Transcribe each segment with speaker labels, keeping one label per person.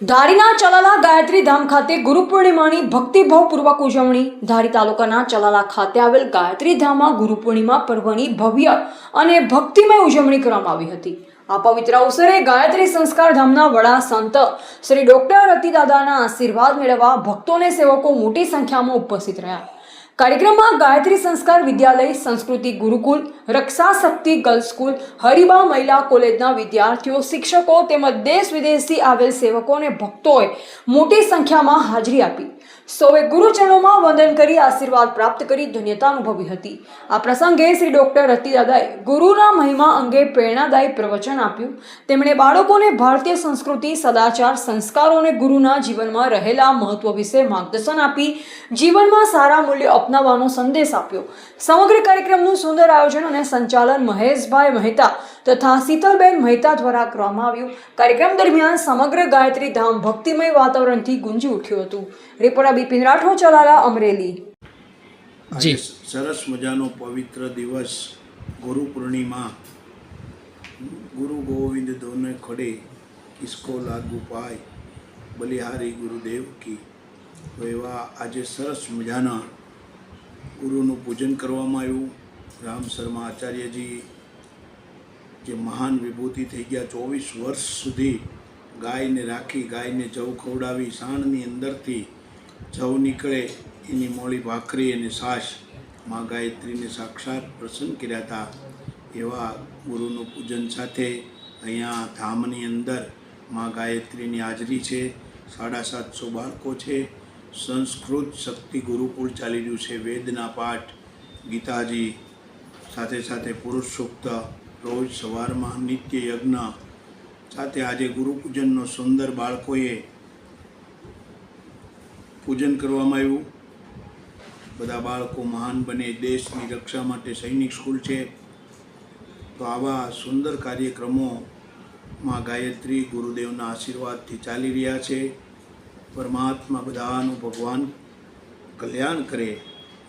Speaker 1: ધારીના ચલાલા ગાયત્રી ધામ ખાતે ગુરુ પૂર્ણિમાની ભક્તિભાવપૂર્વક ઉજવણી। ધારી તાલુકાના ચલાલા ખાતે આવેલ ગાયત્રી ધામમાં ગુરુ પૂર્ણિમા પર્વની ભવ્ય અને ભક્તિમય ઉજવણી કરવામાં આવી હતી। આ પવિત્ર અવસરે ગાયત્રી સંસ્કાર ધામના વડા સંત શ્રી ડોક્ટર રતિદાદાના આશીર્વાદ મેળવવા ભક્તોને સેવકો મોટી સંખ્યામાં ઉપસ્થિત રહ્યા। कार्यक्रम गायत्री संस्कार विद्यालय, संस्कृति गुरुकुल, रक्षा शक्ति गर्ल्स स्कूल, हरिबा महिला कॉलेजना विद्यार्थियों, शिक्षकों तेमज देश विदेशथी आवेल सेवकों ने भक्तोए मोटी संख्या में हाजरी आपी। सौए गुरुचरणों में वंदन करी आशीर्वाद प्राप्त करी धन्यता अनुभवी हती। आ प्रसंगे श्री डॉक्टर रतिदादाए गुरुना महिमा अंगे प्रेरणादायी प्रवचन आप्युं। तेमणे बाळकोने भारतीय संस्कृति, सदाचार, संस्कारों ने गुरुना जीवन में रहेला महत्व विषे मार्गदर्शन आपी जीवन में सारा मूल्य अपनावવાનો संदेश आप्यो। समग्र कार्यक्रमનું सुंदर आयोजन અને संचालन महेशभाई मेहता तथा शीतलबेन मेहता द्वारा કરવામાં આવ્યું। कार्यक्रम दरमियान समग्र गायत्री धाम भक्तिमय वातावरणથી ગુંજી ઉઠ્યું હતું। રિપોર્ટર બિપિન રાઠોડ, ચલાલા, અમરેલી।
Speaker 2: जी सरस मजानो पवित्र दिवस गुरु पूर्णिमा। गुरु गोविंद दोने खड़े किसको लागू पाए, बलिहारी गुरुदेव की। तो एवा आज सरस मजाना गुरुनु पूजन करवामां आव्युं। राम शर्मा आचार्यजी जे महान विभूति थई गया, 24 वर्ष सुधी गाय ने राखी, गाय ने जव खवडावी, साणनी अंदरथी जव निकळे एनी मोळी भाखरी अने छाश मां गायत्री ने साक्षात प्रसन्न कर्या था। एवा गुरुनु पूजन साथे अहींया धामनी अंदर मां गायत्रीनी हाजरी छे। 750 बाळको छे। संस्कृत शक्ति गुरुकुल चाली रह्युं छे। वेदना पाठ, गीताजी साथे साथे पुरुष सूक्त, रोज सवारमां नित्य यज्ञ साथे आजे गुरुपूजननो सुंदर बाळकोए पूजन करवामां आव्युं। बधा बाळको महान बने, देशनी रक्षा माटे सैनिक स्कूल छे। तो आवा सुंदर कार्यक्रमों मां गायत्री गुरुदेवना आशीर्वादथी चाली रह्या छे। परमात्मा बधानु भगवान कल्याण करे।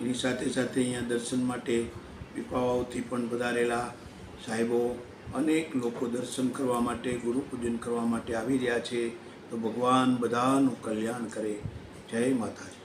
Speaker 2: एनी साथे साथे अहींया दर्शन माटे पीपावाओथी पण पधारेला साहेबो अनेक लोको दर्शन करवा माटे, गुरुपूजन करवा माटे आवी रह्या छे। तो भगवान बधानु कल्याण करे। जय माताजी।